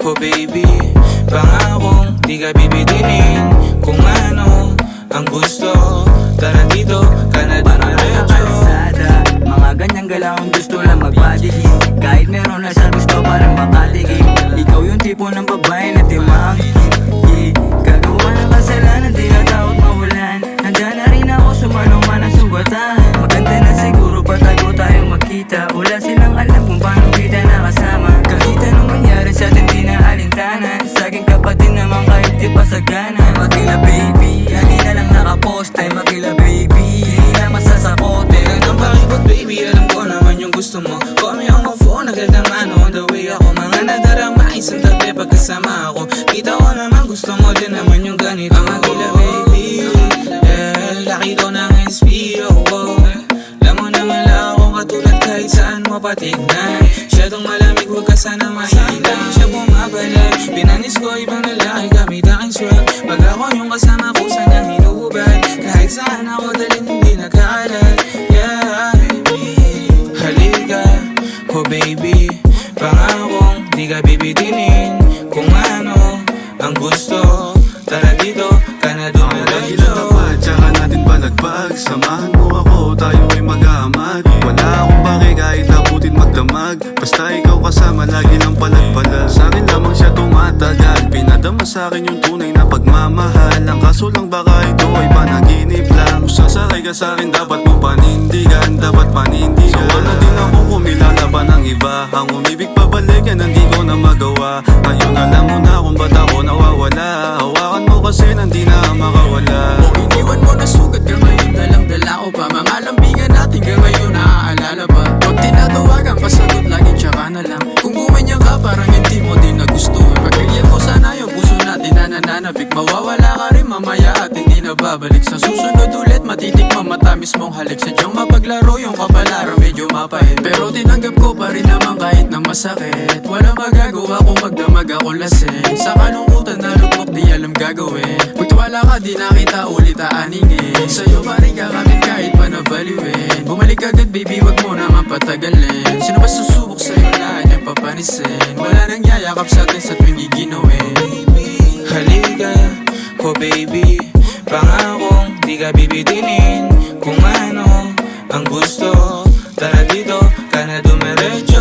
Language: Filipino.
ko baby, pangakong di ka bibitinin. Kung ano ang gusto, tara dito ka na dumiretso. Mga ganyang galaong gusto lang magpadihin. Kahit meron na sa gusto parang makatikim. Ikaw yung tipo ng babae na timangkin. Gagawa ng kasalanan, di na takot mawalan. Handa na rin ako sumanong man ang sugatan. Maganda na siguro patago tayo magkita. Wala silang alam kung paano kita nakasama. Kahit anong mangyari sa atin di na alintana. Sa aking kapatid naman kahit di pa sagana. Makila baby, hindi na lang nakapost. Ay makila baby, hindi na masasakote. Ganang pakipot baby, alam ko naman yung gusto mo. Call me on my phone, agad ano on the way ako. Mga nadarama, isang tabi pagkasama ako. Kita ko naman gusto mo din naman yung ganito. Magila baby, yeah, laki ko ng SPO. Alam mo naman lang akong katulad kahit saan mo patignan. Siyadong malamig, huwag ka sana mahilang. Siya bumabalik, pinanis ko ibang lalaki gamit aking swag. Pag ako yung kasama ko, sanang hinuhubad. Kahit saan ako dalhin, hindi nagkakalat. Yeah, halika ko baby, pangakong di ka bibitinin. Kung ano ang gusto, tara dito ka na dumiretso. Dapat tsaka natin palagpag. Samahan mo ako, tayo ay mag-aamad. Wala akong pake kahit abutin magdamag. Basta ikaw kasama, lagi lang palagpalag. Sa akin lamang siya tumatagal. Pinadama sa akin yung tunay na pagmamahal. Ang kaso lang baka ito ay panaginip lang. Kung sasakay ka sa akin, dapat mong panindigan. Dapat panindigan. So wala din ako kumilalaban ng iba. Ang umibig pabalikan, hindi ko na magawa. Ngayon alam mo na kung ba't ako nawawala. Hawakan mo kasi nandi na makawala. O iniwan mo na sugat ka ngayon, dalang dala ko pa. Mga lambingan natin ka ngayon, naaalala pa. Pag tinatawagan, pasagot lagi tsaka na lang. Kung gumanyan ka, parang hindi mo din nagustuhan. Pagkagyan mo sana yung puso natin na nananabik. Mawawala ka rin mamaya at hindi na babalik. Sa susunod ulit, matitikman matamis mong halik. Sadyang mapaglaro yung kapalaran, medyo mapahit. Pero tinanggap ko pa rin naman kahit na masakit. Walang magagawa kung magdamag ako lasing. Sa kalungkutan na lugmok, di alam gagawin. Magtiwala ka, di nakita ulit aaningin. Sa'yo pa rin kakamit kahit pa nabaliwin. Bumalik agad baby, wag mo naman patagalin. Sino ba susubok sa'yo, lahat yung papanisin. Wala nang yayakap sa'tin sa tuwing giginawin. Halika ko baby, pangakong di ka bibitinin. Kung ano ang gusto, tara dito ka na dumiretso.